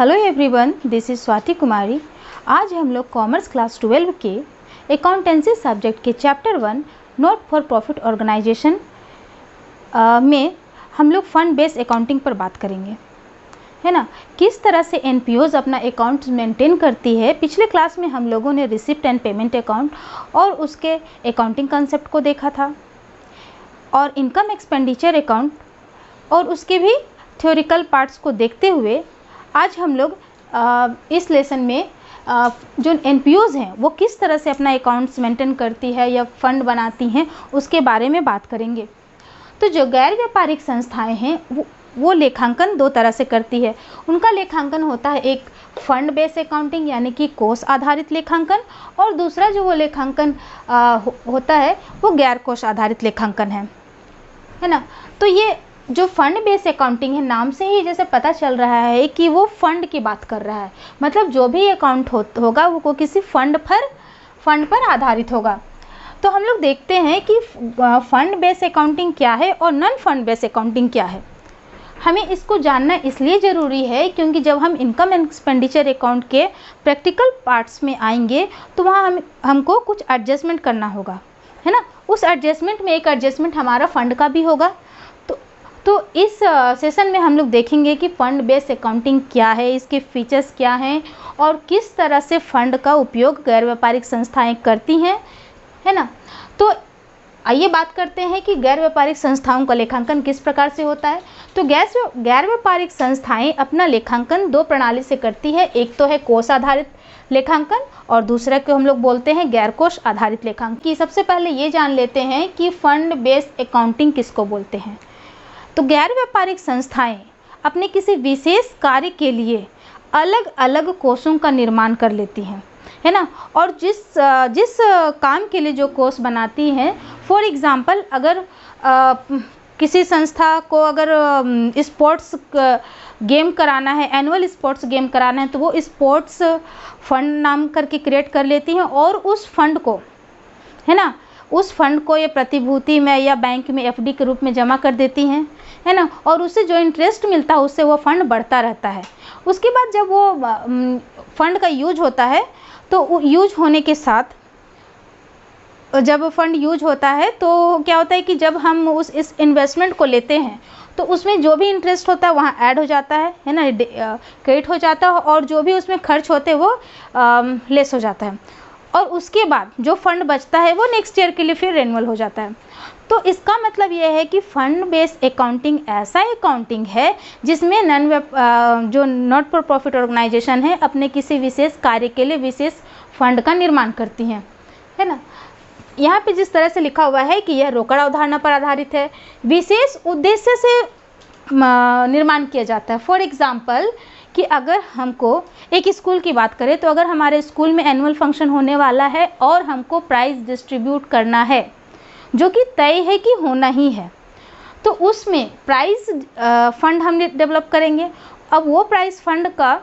Hello everyone, this is Swati Kumari. आज हम लोग कॉमर्स क्लास 12 के अकाउंटेंसी सब्जेक्ट के chapter 1 not for profit organisation में हम लोग फंड बेस्ड अकाउंटिंग पर बात करेंगे, है ना। किस तरह से एनपीओज अपना अकाउंट मेंटेन करती है। पिछले क्लास में हम लोगों ने रिसिप्ट एंड पेमेंट अकाउंट और उसके अकाउंटिंग कंसेप्ट को देखा था, और इनकम एक्सपेंडिचर अकाउंट और उसके भी थ्योरिकल पार्ट्स को देखते हुए आज हम लोग इस लेसन में जो एनपीओज हैं वो किस तरह से अपना अकाउंट्स मेंटेन करती है या फंड बनाती हैं उसके बारे में बात करेंगे। तो जो गैर व्यापारिक संस्थाएं हैं वो लेखांकन दो तरह से करती है। उनका लेखांकन होता है एक फंड बेस्ड अकाउंटिंग यानी कि कोष आधारित लेखांकन, और दूसरा जो वो लेखांकन होता है वो गैर कोष आधारित लेखांकन है ना। तो ये जो फंड बेस्ड अकाउंटिंग है, नाम से ही जैसे पता चल रहा है कि वो फंड की बात कर रहा है, मतलब जो भी अकाउंट होगा वो किसी फंड पर आधारित होगा। तो हम लोग देखते हैं कि फंड बेस्ड अकाउंटिंग क्या है और नॉन फंड बेस्ड अकाउंटिंग क्या है। हमें इसको जानना इसलिए ज़रूरी है क्योंकि जब हम इनकम एंड एक्सपेंडिचर अकाउंट के प्रैक्टिकल पार्ट्स में आएंगे तो वहाँ हमको कुछ एडजस्टमेंट करना होगा, है ना। उस एडजस्टमेंट में एक एडजस्टमेंट हमारा फंड का भी होगा। तो इस सेशन में हम लोग देखेंगे कि फंड बेस्ड अकाउंटिंग क्या है, इसके फीचर्स क्या हैं और किस तरह से फंड का उपयोग गैर व्यापारिक संस्थाएं करती हैं, है ना। तो आइए बात करते हैं कि गैर व्यापारिक संस्थाओं का लेखांकन किस प्रकार से होता है। तो गैर व्यापारिक संस्थाएं अपना लेखांकन दो प्रणाली से करती है। एक तो है कोष आधारित लेखांकन और दूसरा को हम लोग बोलते हैं गैर कोष आधारित लेखांकन। कि सबसे पहले ये जान लेते हैं कि फंड बेस्ड अकाउंटिंग किसको बोलते हैं। तो गैर व्यापारिक संस्थाएं अपने किसी विशेष कार्य के लिए अलग अलग कोषों का निर्माण कर लेती हैं, है ना। और जिस काम के लिए जो कोष बनाती हैं, फॉर एग्जांपल अगर किसी संस्था को अगर स्पोर्ट्स गेम कराना है, एनुअल स्पोर्ट्स गेम कराना है, तो वो स्पोर्ट्स फंड नाम करके क्रिएट कर लेती हैं और उस फंड को, है ना, उस फंड को ये प्रतिभूति में या बैंक में एफडी के रूप में जमा कर देती हैं, है ना। और उससे जो इंटरेस्ट मिलता है उससे वो फंड बढ़ता रहता है। उसके बाद जब वो फंड का यूज होता है तो यूज होने के साथ जब फंड यूज होता है तो क्या होता है कि जब हम इस इन्वेस्टमेंट को लेते हैं तो उसमें जो भी इंटरेस्ट होता है वहाँ ऐड हो जाता है ना, क्रेडिट हो जाता है, और जो भी उसमें खर्च होते हैं वो लेस हो जाता है। और उसके बाद जो फंड बचता है वो नेक्स्ट ईयर के लिए फिर रेन्यूअल हो जाता है। तो इसका मतलब ये है कि फंड बेस्ड अकाउंटिंग ऐसा अकाउंटिंग है जिसमें जो नॉट फॉर प्रॉफिट ऑर्गेनाइजेशन है अपने किसी विशेष कार्य के लिए विशेष फंड का निर्माण करती हैं, है ना। यहाँ पे जिस तरह से लिखा हुआ है कि यह रोकड़ अवधारणा पर आधारित है, विशेष उद्देश्य से निर्माण किया जाता है। फॉर एग्जाम्पल कि अगर हमको एक स्कूल की बात करें तो अगर हमारे स्कूल में एनुअल फंक्शन होने वाला है और हमको प्राइज़ डिस्ट्रीब्यूट करना है जो कि तय है कि होना ही है, तो उसमें प्राइज़ फंड हम डेवलप करेंगे। अब वो प्राइज़ फंड का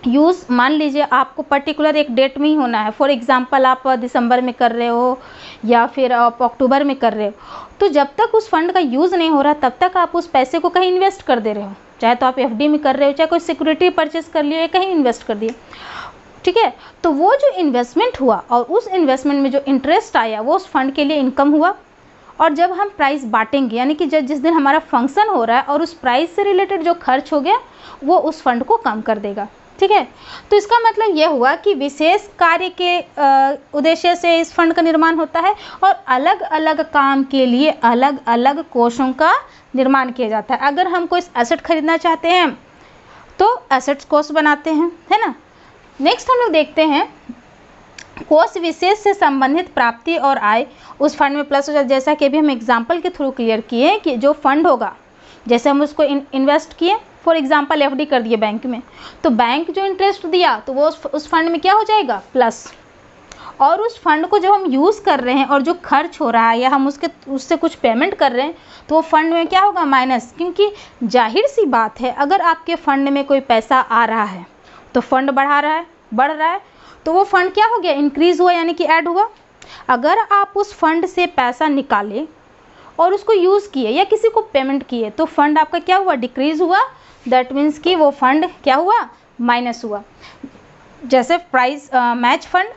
यूज़ मान लीजिए आपको पर्टिकुलर एक डेट में ही होना है। फॉर एग्जांपल आप दिसंबर में कर रहे हो या फिर आप अक्टूबर में कर रहे हो, तो जब तक उस फंड का यूज़ नहीं हो रहा तब तक आप उस पैसे को कहीं इन्वेस्ट कर दे रहे हो, चाहे तो आप एफडी में कर रहे हो, चाहे कोई सिक्योरिटी परचेस कर लिया या कहीं इन्वेस्ट कर दिए, ठीक है। तो वो जो इन्वेस्टमेंट हुआ और उस इन्वेस्टमेंट में जो इंटरेस्ट आया वो उस फंड के लिए इनकम हुआ। और जब हम प्राइस बांटेंगे यानी कि जिस दिन हमारा फंक्शन हो रहा है और उस प्राइस से रिलेटेड जो खर्च हो गया वो उस फंड को कम कर देगा, ठीक है। तो इसका मतलब यह हुआ कि विशेष कार्य के उद्देश्य से इस फंड का निर्माण होता है और अलग अलग काम के लिए अलग अलग कोषों का निर्माण किया जाता है। अगर हम कोई एसेट खरीदना चाहते हैं तो एसेट्स कोष बनाते हैं, है ना। नेक्स्ट हम लोग देखते हैं कोष विशेष से संबंधित प्राप्ति और आय उस फंड में प्लस हो जाए। जैसा कि अभी हम एग्जाम्पल के थ्रू क्लियर किए कि जो फंड होगा, जैसे हम उसको इन्वेस्ट किए, फॉर एग्जांपल एफडी कर दिए बैंक में, तो बैंक जो इंटरेस्ट दिया तो वो उस फंड में क्या हो जाएगा, प्लस। और उस फंड को जब हम यूज़ कर रहे हैं और जो खर्च हो रहा है या हम उससे कुछ पेमेंट कर रहे हैं तो वो फंड में क्या होगा, माइनस। क्योंकि जाहिर सी बात है अगर आपके फंड में कोई पैसा आ रहा है तो फंड बढ़ रहा है तो वो फंड क्या हो गया, इंक्रीज़ हुआ यानी कि ऐड हुआ। अगर आप उस फंड से पैसा निकाले और उसको यूज़ किए या किसी को पेमेंट किए तो फंड आपका क्या हुआ, डिक्रीज़ हुआ। दैट मीन्स कि वो फंड क्या हुआ, माइनस हुआ। जैसे प्राइज मैच फंड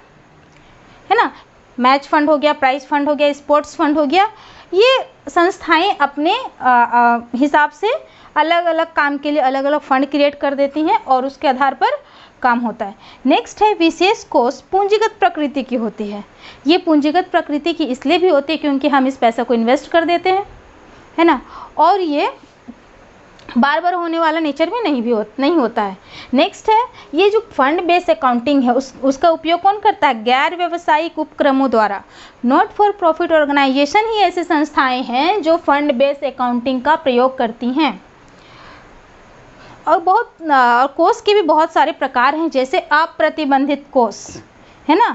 है ना, मैच फंड हो गया, प्राइज फंड हो गया, स्पोर्ट्स फंड हो गया, ये संस्थाएं अपने हिसाब से अलग अलग काम के लिए अलग अलग फंड क्रिएट कर देती हैं और उसके आधार पर काम होता है। नेक्स्ट है विशेष कोष पूंजीगत प्रकृति की होती है। ये पूंजीगत प्रकृति की इसलिए भी होती है क्योंकि हम इस पैसा को इन्वेस्ट कर देते हैं, है ना, और ये बार बार होने वाला नेचर में नहीं होता है। नेक्स्ट है ये जो फंड बेस्ड अकाउंटिंग है उसका उपयोग कौन करता है? गैर व्यवसायिक उपक्रमों द्वारा। नॉट फॉर प्रॉफिट ऑर्गेनाइजेशन ही ऐसी संस्थाएं हैं जो फंड बेस्ड अकाउंटिंग का प्रयोग करती हैं। और कोष के भी बहुत सारे प्रकार हैं, जैसे अप्रतिबंधित कोष, है ना,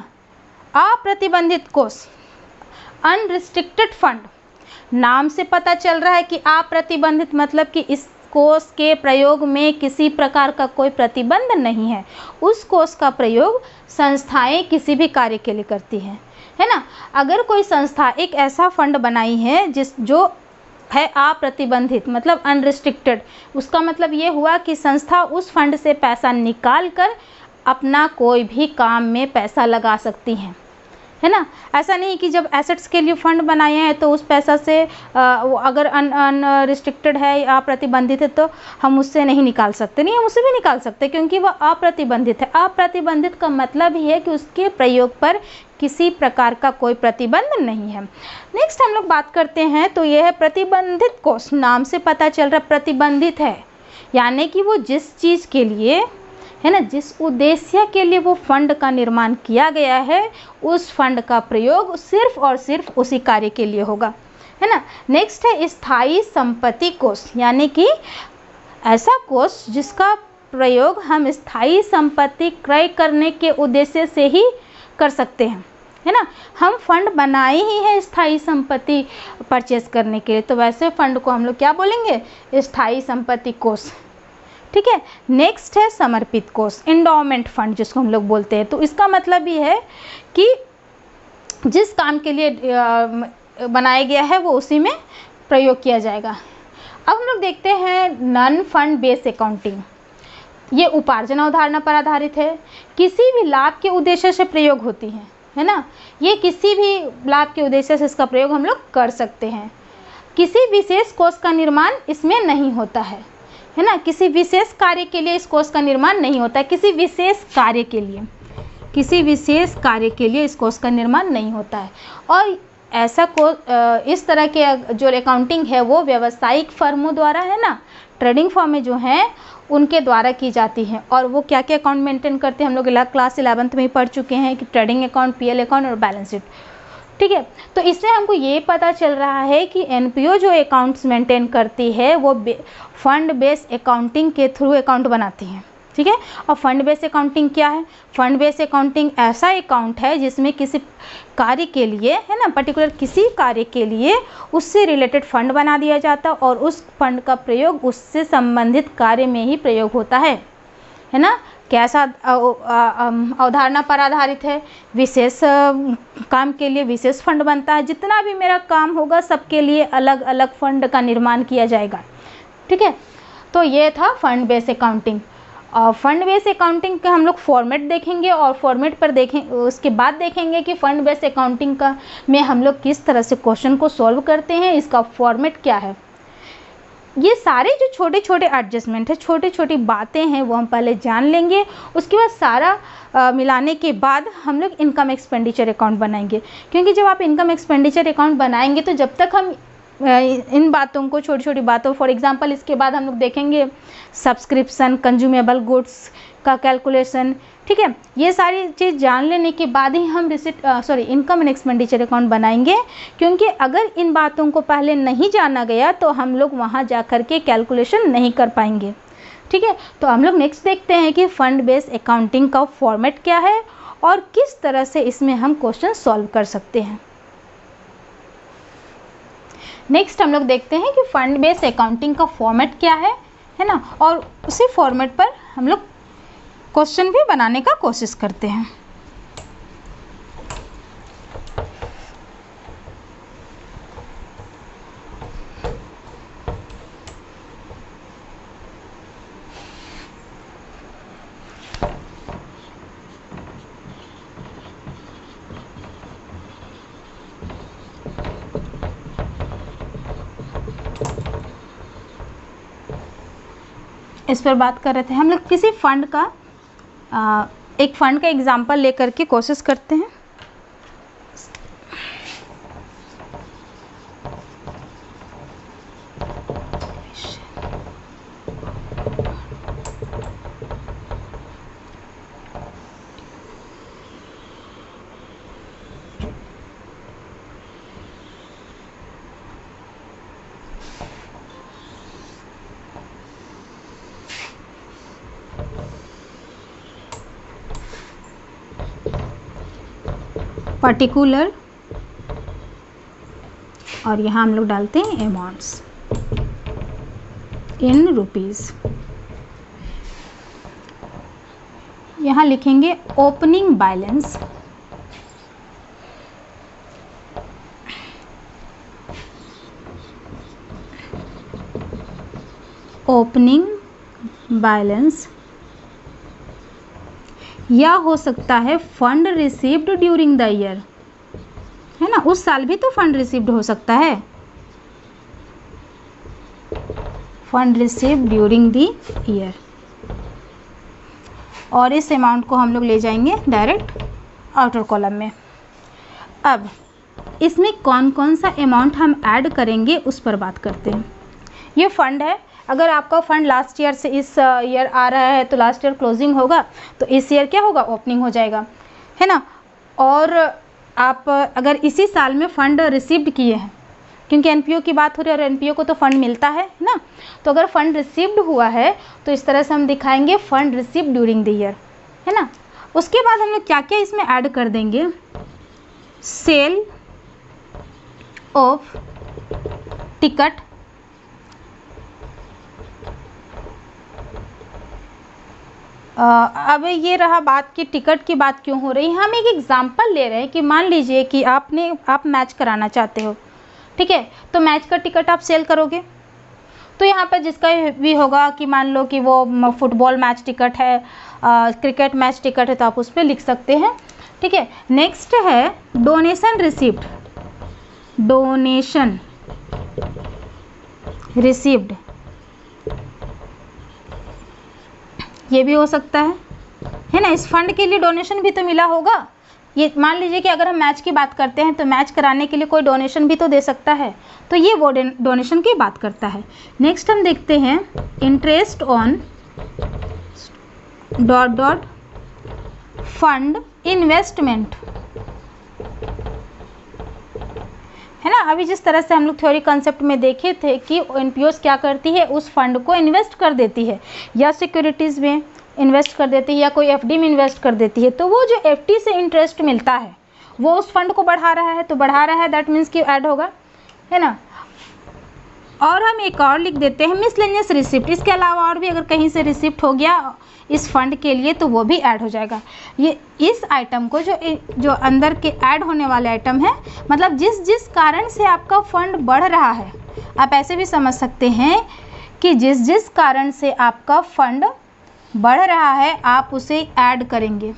अप्रतिबंधित कोष, अनरिस्ट्रिक्टेड फंड। नाम से पता चल रहा है कि अप्रतिबंधित मतलब कि इस कोष के प्रयोग में किसी प्रकार का कोई प्रतिबंध नहीं है। उस कोष का प्रयोग संस्थाएं किसी भी कार्य के लिए करती हैं, है ना। अगर कोई संस्था एक ऐसा फंड बनाई है जो है अप्रतिबंधित मतलब अनरिस्ट्रिक्टेड, उसका मतलब ये हुआ कि संस्था उस फंड से पैसा निकाल कर अपना कोई भी काम में पैसा लगा सकती हैं, है ना। ऐसा नहीं कि जब एसेट्स के लिए फंड बनाए हैं तो उस पैसा से अगर अनरिस्ट्रिक्टेड है या अप्रतिबंधित है तो हम उससे नहीं निकाल सकते। नहीं, हम उससे भी निकाल सकते क्योंकि वह अप्रतिबंधित है। अप्रतिबंधित का मतलब ही है कि उसके प्रयोग पर किसी प्रकार का कोई प्रतिबंध नहीं है। नेक्स्ट हम लोग बात करते हैं तो यह है प्रतिबंधित कोष। नाम से पता चल रहा प्रतिबंधित है, यानी कि वो जिस चीज़ के लिए, है ना, जिस उद्देश्य के लिए वो फंड का निर्माण किया गया है उस फंड का प्रयोग सिर्फ और सिर्फ उसी कार्य के लिए होगा, है ना। नेक्स्ट है स्थायी संपत्ति कोष, यानी कि ऐसा कोष जिसका प्रयोग हम स्थायी संपत्ति क्रय करने के उद्देश्य से ही कर सकते हैं, है ना। हम फंड बनाए ही है स्थायी संपत्ति परचेज करने के लिए, तो वैसे फंड को हम लोग क्या बोलेंगे? स्थायी संपत्ति कोष, ठीक है। नेक्स्ट है समर्पित कोष, एंडोमेंट फंड जिसको हम लोग बोलते हैं। तो इसका मतलब ये है कि जिस काम के लिए बनाया गया है वो उसी में प्रयोग किया जाएगा। अब हम लोग देखते हैं नॉन फंड बेस्ड अकाउंटिंग। ये उपार्जन अवधारणा पर आधारित है, किसी भी लाभ के उद्देश्य से प्रयोग होती है ना। ये किसी भी लाभ के उद्देश्य से इसका प्रयोग हम लोग कर सकते हैं। किसी विशेष कोष का निर्माण इसमें नहीं होता है ना। किसी विशेष कार्य के लिए इस कोष का निर्माण नहीं होता है। किसी विशेष कार्य के लिए इस कोष का निर्माण नहीं होता है। और ऐसा इस तरह के जो अकाउंटिंग है वो व्यावसायिक फर्मों द्वारा, है ना, ट्रेडिंग फर्म में जो हैं उनके द्वारा की जाती है। और वो क्या क्या अकाउंट मेंटेन करते हैं हम लोग क्लास 11th में ही पढ़ चुके हैं कि ट्रेडिंग अकाउंट, पीएल अकाउंट और बैलेंस शीट, ठीक है। तो इससे हमको ये पता चल रहा है कि एनपीओ जो अकाउंट्स मेंटेन करती है वो फंड बेस्ड अकाउंटिंग के थ्रू अकाउंट बनाती है, ठीक है। और फंड बेस्ड अकाउंटिंग क्या है? फंड बेस्ड अकाउंटिंग ऐसा अकाउंट है जिसमें किसी कार्य के लिए, है ना, पर्टिकुलर किसी कार्य के लिए उससे रिलेटेड फंड बना दिया जाता है और उस फंड का प्रयोग उससे संबंधित कार्य में ही प्रयोग होता है ना। कैसा अवधारणा पर आधारित है? विशेष काम के लिए विशेष फंड बनता है। जितना भी मेरा काम होगा सबके लिए अलग अलग फंड का निर्माण किया जाएगा, ठीक है। तो ये था फंड बेस्ड अकाउंटिंग। और फंड बेस्ड अकाउंटिंग का हम लोग फॉर्मेट देखेंगे और फॉर्मेट पर उसके बाद देखेंगे कि फंड बेस्ड अकाउंटिंग का में हम लोग किस तरह से क्वेश्चन को सॉल्व करते हैं, इसका फॉर्मेट क्या है। ये सारे जो छोटे छोटे एडजस्टमेंट है, छोटी छोटी बातें हैं, वो हम पहले जान लेंगे। उसके बाद सारा मिलाने के बाद हम लोग इनकम एक्सपेंडिचर अकाउंट बनाएंगे। क्योंकि जब आप इनकम एक्सपेंडिचर अकाउंट बनाएंगे तो जब तक हम इन बातों को, छोटी छोटी बातों, फॉर एग्जांपल इसके बाद हम लोग देखेंगे सब्सक्रिप्शन, कंज्यूमेबल गुड्स का कैलकुलेशन, ठीक है। ये सारी चीज़ जान लेने के बाद ही हम इनकम एंड एक्सपेंडिचर अकाउंट बनाएंगे। क्योंकि अगर इन बातों को पहले नहीं जाना गया तो हम लोग वहाँ जा कर के कैलकुलेशन नहीं कर पाएंगे, ठीक है। तो हम लोग नेक्स्ट देखते हैं कि फंड बेस्ड अकाउंटिंग का फॉर्मेट क्या है और किस तरह से इसमें हम क्वेश्चन सॉल्व कर सकते हैं। नेक्स्ट हम लोग देखते हैं कि फंड बेस्ड अकाउंटिंग का फॉर्मेट क्या है ना, और उसी फॉर्मेट पर हम लोग क्वेश्चन भी बनाने का कोशिश करते हैं। इस पर बात कर रहे थे हम लोग। किसी फंड का एक फंड का एग्जांपल लेकर के कोशिश करते हैं। पर्टिकुलर, और यहाँ हम लोग डालते हैं अमाउंट्स इन रुपीज़। यहाँ लिखेंगे ओपनिंग बैलेंस, ओपनिंग बैलेंस, या हो सकता है fund received during the year, है ना, उस साल भी तो फंड रिसीव्ड हो सकता है, fund received during the year. और इस अमाउंट को हम लोग ले जाएंगे डायरेक्ट आउटर कॉलम में। अब इसमें कौन कौन सा अमाउंट हम ऐड करेंगे उस पर बात करते हैं। ये फंड है, अगर आपका फंड लास्ट ईयर से इस ईयर आ रहा है तो लास्ट ईयर क्लोजिंग होगा, तो इस ईयर क्या होगा, ओपनिंग हो जाएगा, है ना। और आप अगर इसी साल में फंड रिसीव्ड किए हैं, क्योंकि एनपीओ की बात हो रही है और एनपीओ को तो फंड मिलता है ना, तो अगर फंड रिसीव्ड हुआ है तो इस तरह से हम दिखाएंगे fund received during the year, है ना। उसके बाद हम लोग क्या क्या इसमें ऐड कर देंगे, सेल ऑफ टिकट, अब ये रहा बात कि टिकट की बात क्यों हो रही है। हम एक एग्जांपल ले रहे हैं कि मान लीजिए कि आप मैच कराना चाहते हो, ठीक है, तो मैच का टिकट आप सेल करोगे, तो यहाँ पर जिसका भी होगा कि मान लो कि वो फुटबॉल मैच टिकट है, क्रिकेट मैच टिकट है, तो आप उस पर लिख सकते हैं, ठीक है। नेक्स्ट है डोनेशन रिसिप्ट, डोनेशन रिसिप्ट, ये भी हो सकता है ना। इस फंड के लिए डोनेशन भी तो मिला होगा। ये मान लीजिए कि अगर हम मैच की बात करते हैं तो मैच कराने के लिए कोई डोनेशन भी तो दे सकता है, तो ये वो डोनेशन की बात करता है। नेक्स्ट हम देखते हैं interest on dot dot fund investment, है ना। अभी जिस तरह से हम लोग थ्योरी कंसेप्ट में देखे थे कि एनपीओस क्या करती है, उस फंड को इन्वेस्ट कर देती है, या सिक्योरिटीज़ में इन्वेस्ट कर देती है, या कोई एफडी में इन्वेस्ट कर देती है, तो वो जो एफडी से इंटरेस्ट मिलता है वो उस फंड को बढ़ा रहा है, तो बढ़ा रहा है, दैट मीन्स कि ऐड होगा, है ना। और हम एक और लिख देते हैं मिसलेनियस रिसिप्ट, इसके अलावा और भी अगर कहीं से रिसिप्ट हो गया इस फंड के लिए तो वो भी ऐड हो जाएगा। ये इस आइटम को जो अंदर के ऐड होने वाले आइटम है, मतलब जिस जिस कारण से आपका फंड बढ़ रहा है, आप ऐसे भी समझ सकते हैं कि जिस जिस कारण से आपका फंड बढ़ रहा है आप उसे ऐड करेंगे,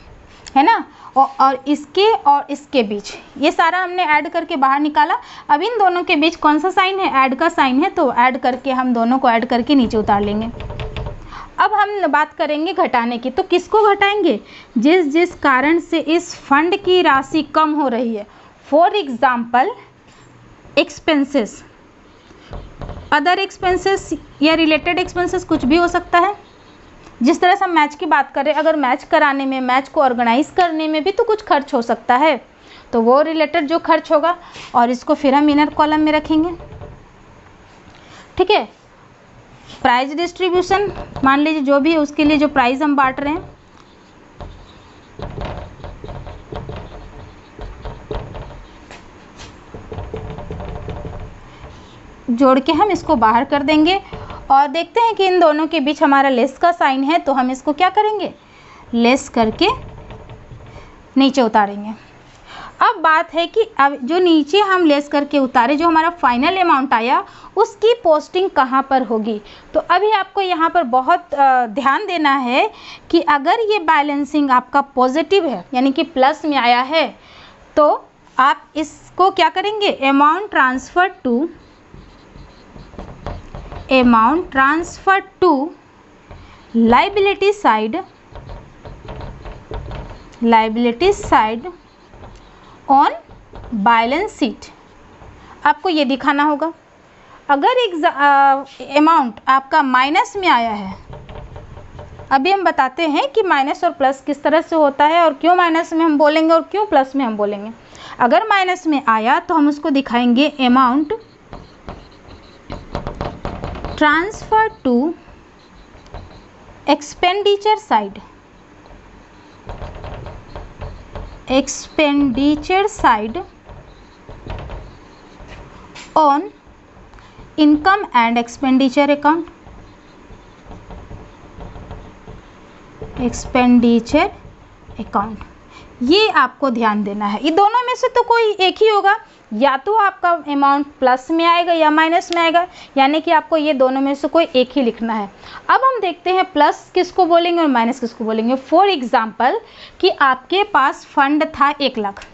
है ना। और इसके बीच ये सारा हमने ऐड करके बाहर निकाला। अब इन दोनों के बीच कौन सा साइन है, ऐड का साइन है, तो ऐड करके हम दोनों को ऐड करके नीचे उतार लेंगे। अब हम बात करेंगे घटाने की, तो किसको घटाएंगे, जिस जिस कारण से इस फंड की राशि कम हो रही है। For example expenses, other expenses या रिलेटेड एक्सपेंसेस कुछ भी हो सकता है। जिस तरह से हम मैच की बात करें, अगर मैच कराने में, मैच को ऑर्गेनाइज करने में भी तो कुछ खर्च हो सकता है, तो वो रिलेटेड जो खर्च होगा, और इसको फिर हम इनर कॉलम में रखेंगे, ठीक है। प्राइज डिस्ट्रीब्यूशन, मान लीजिए जो भी है उसके लिए जो प्राइज हम बांट रहे हैं, जोड़ के हम इसको बाहर कर देंगे। और देखते हैं कि इन दोनों के बीच हमारा लेस का साइन है, तो हम इसको क्या करेंगे, लेस करके नीचे उतारेंगे। अब बात है कि अब जो नीचे हम लेस करके उतारे, जो हमारा फाइनल अमाउंट आया, उसकी पोस्टिंग कहाँ पर होगी। तो अभी आपको यहाँ पर बहुत ध्यान देना है कि अगर ये बैलेंसिंग आपका पॉजिटिव है, यानी कि प्लस में आया है, तो आप इसको क्या करेंगे, amount transfer to liability side on balance sheet. आपको ये दिखाना होगा अगर अमाउंट आपका माइनस में आया है। अभी हम बताते हैं कि माइनस और प्लस किस तरह से होता है और क्यों माइनस में हम बोलेंगे और क्यों प्लस में हम बोलेंगे। अगर माइनस में आया तो हम उसको दिखाएंगे amount transfer to expenditure side on income and expenditure account. ये आपको ध्यान देना है। ये दोनों में से तो कोई एक ही होगा, या तो आपका अमाउंट प्लस में आएगा या माइनस में आएगा, यानी कि आपको ये दोनों में से कोई एक ही लिखना है। अब हम देखते हैं प्लस किसको बोलेंगे और माइनस किसको बोलेंगे। फॉर एग्जाम्पल कि आपके पास फंड था 1 लाख।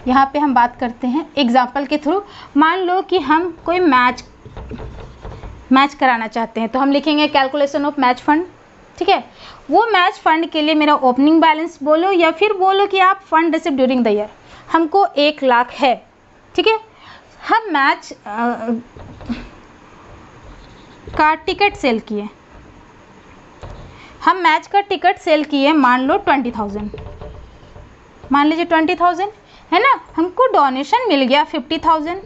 यहाँ पे हम बात करते हैं एग्जाम्पल के थ्रू। मान लो कि हम कोई मैच कराना चाहते हैं, तो हम लिखेंगे कैलकुलेशन ऑफ मैच फंड। ठीक है, वो मैच फंड के लिए मेरा ओपनिंग बैलेंस बोलो या फिर बोलो कि आप fund receive during the year. हमको 1 लाख है। ठीक है, हम मैच का टिकट सेल किए। हम मैच का टिकट सेल किए, मान लो 20,000, मान लीजिए 20,000 है ना। हमको डोनेशन मिल गया 50,000।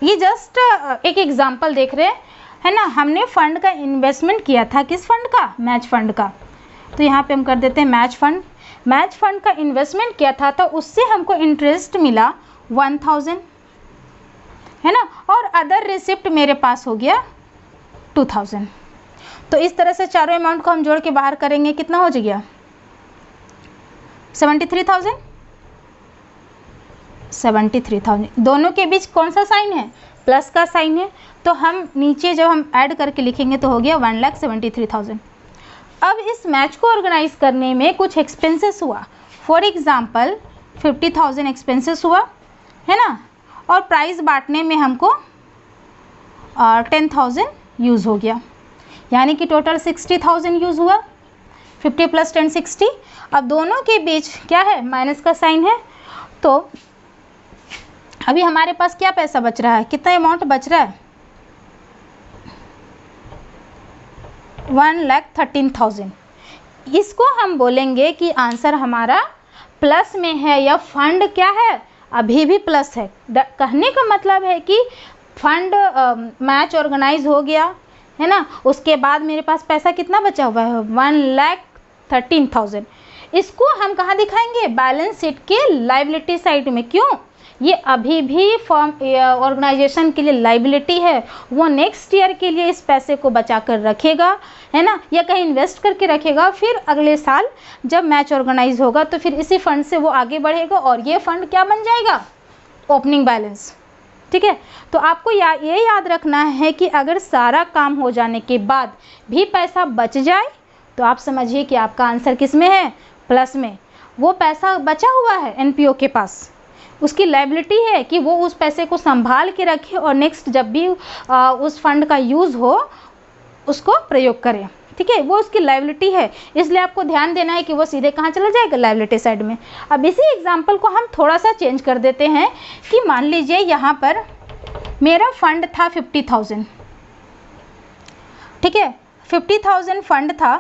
ये जस्ट एक एग्जांपल देख रहे हैं, है ना। हमने फंड का इन्वेस्टमेंट किया था, किस फंड का? मैच फंड का। तो यहाँ पे हम कर देते हैं मैच फंड का इन्वेस्टमेंट किया था, तो उससे हमको इंटरेस्ट मिला 1,000, है ना। और अदर रिसिप्ट मेरे पास हो गया 2,000। तो इस तरह से चारों अमाउंट को हम जोड़ के बाहर करेंगे, कितना हो गया? 73,000। दोनों के बीच कौन सा साइन है? प्लस का साइन है। तो हम नीचे जब हम ऐड करके लिखेंगे तो हो गया 1,73,000। अब इस मैच को ऑर्गेनाइज करने में कुछ एक्सपेंसेस हुआ। फॉर एग्जांपल 50,000 एक्सपेंसेस हुआ, है ना। और प्राइस बांटने में हमको 10,000 यूज़ हो गया, यानी कि टोटल 60,000 यूज़ हुआ। 50 + 10 60। अब दोनों के बीच क्या है? माइनस का साइन है। तो अभी हमारे पास क्या पैसा बच रहा है? कितना अमाउंट बच रहा है? 1,13,000। इसको हम बोलेंगे कि आंसर हमारा प्लस में है, या फंड क्या है? अभी भी प्लस है। कहने का मतलब है कि फंड मैच ऑर्गेनाइज हो गया, है ना। उसके बाद मेरे पास पैसा कितना बचा हुआ है? 1,13,000। इसको हम कहाँ दिखाएंगे? बैलेंस शीट के लायबिलिटी साइड में। क्यों? ये अभी भी फॉर्म ऑर्गेनाइजेशन के लिए लायबिलिटी है। वो नेक्स्ट ईयर के लिए इस पैसे को बचा कर रखेगा, है ना, या कहीं इन्वेस्ट करके रखेगा। फिर अगले साल जब मैच ऑर्गेनाइज होगा तो फिर इसी फंड से वो आगे बढ़ेगा और ये फंड क्या बन जाएगा? Opening balance. ठीक है, तो आपको ये याद रखना है कि अगर सारा काम हो जाने के बाद भी पैसा बच जाए तो आप समझिए कि आपका आंसर किस में है? प्लस में। वो पैसा बचा हुआ है एनपीओ के पास, उसकी लायबिलिटी है कि वो उस पैसे को संभाल के रखे और नेक्स्ट जब भी उस फंड का यूज़ हो उसको प्रयोग करें। ठीक है, वो उसकी लायबिलिटी है। इसलिए आपको ध्यान देना है कि वो सीधे कहाँ चला जाएगा? लायबिलिटी साइड में। अब इसी एग्जाम्पल को हम थोड़ा सा चेंज कर देते हैं कि मान लीजिए यहाँ पर मेरा फंड था 50,000। ठीक है, 50,000 फंड था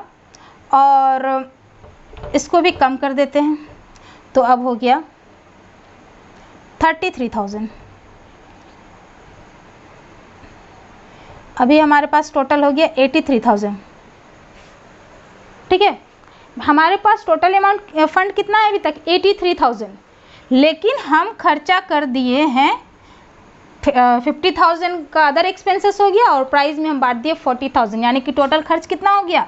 और इसको भी कम कर देते हैं, तो अब हो गया 33,000। अभी हमारे पास टोटल हो गया 83,000। ठीक है, हमारे पास टोटल अमाउंट फंड कितना है अभी तक? 83,000। लेकिन हम खर्चा कर दिए हैं 50,000 का अदर एक्सपेंसेस हो गया और प्राइस में हम बांट दिए 40,000, यानी कि टोटल खर्च कितना हो गया?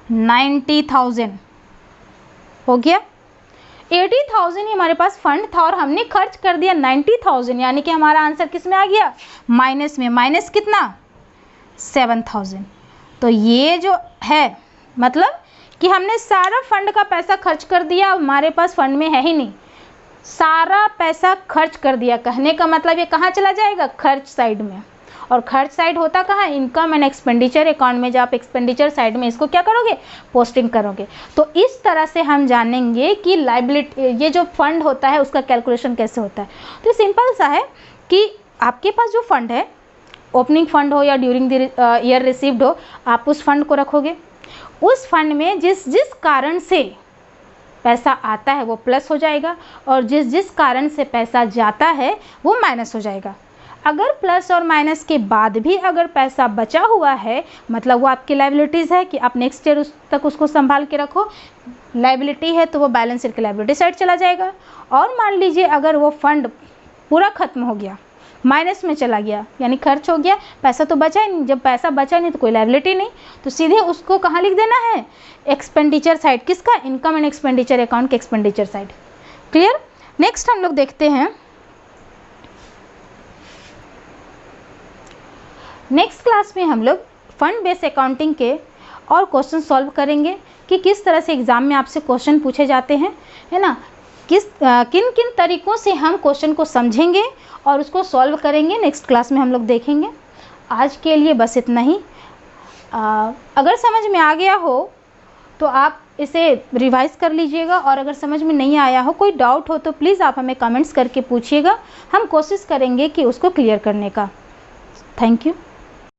90,000 हो गया। 80,000 ही हमारे पास फंड था और हमने खर्च कर दिया 90,000, यानी कि हमारा आंसर किस में आ गया? माइनस में। माइनस कितना? 7,000। तो ये जो है मतलब कि हमने सारा फंड का पैसा खर्च कर दिया, हमारे पास फंड में है ही नहीं, सारा पैसा खर्च कर दिया। कहने का मतलब ये कहाँ चला जाएगा? खर्च साइड में। और खर्च साइड होता कहाँ, इनकम एंड एक्सपेंडिचर अकाउंट में, जब आप एक्सपेंडिचर साइड में इसको क्या करोगे, पोस्टिंग करोगे। तो इस तरह से हम जानेंगे कि लाइबिलिटी, ये जो फंड होता है उसका कैलकुलेशन कैसे होता है। तो सिंपल सा है कि आपके पास जो फंड है, ओपनिंग फंड हो या ड्यूरिंग द ईयर रिसीव्ड हो, आप उस फंड को रखोगे। उस फंड में जिस जिस कारण से पैसा आता है वो प्लस हो जाएगा और जिस जिस कारण से पैसा जाता है वो माइनस हो जाएगा। अगर प्लस और माइनस के बाद भी अगर पैसा बचा हुआ है, मतलब वो आपकी लाइबिलिटीज़ है कि आप नेक्स्ट ईयर तक उसको संभाल के रखो। लाइबिलिटी है तो वो बैलेंस शीट की लाइबिलिटी साइड चला जाएगा। और मान लीजिए अगर वो फंड पूरा खत्म हो गया, माइनस में चला गया, यानी खर्च हो गया, पैसा तो बचा ही नहीं। जब पैसा बचा नहीं तो कोई लाइबिलिटी नहीं, तो सीधे उसको कहाँ लिख देना है, एक्सपेंडिचर साइड। किसका, इनकम एंड एक्सपेंडिचर अकाउंट के एक्सपेंडिचर साइड। क्लियर। नेक्स्ट हम लोग देखते हैं, नेक्स्ट क्लास में हम लोग फंड बेस्ड अकाउंटिंग के और क्वेश्चन सॉल्व करेंगे कि किस तरह से एग्जाम में आपसे क्वेश्चन पूछे जाते हैं, है ना, किन किन तरीक़ों से हम क्वेश्चन को समझेंगे और उसको सॉल्व करेंगे। नेक्स्ट क्लास में हम लोग देखेंगे। आज के लिए बस इतना ही। अगर समझ में आ गया हो तो आप इसे रिवाइज़ कर लीजिएगा, और अगर समझ में नहीं आया हो, कोई डाउट हो तो प्लीज़ आप हमें कमेंट्स करके पूछिएगा। हम कोशिश करेंगे कि उसको क्लियर करने का। Thank you.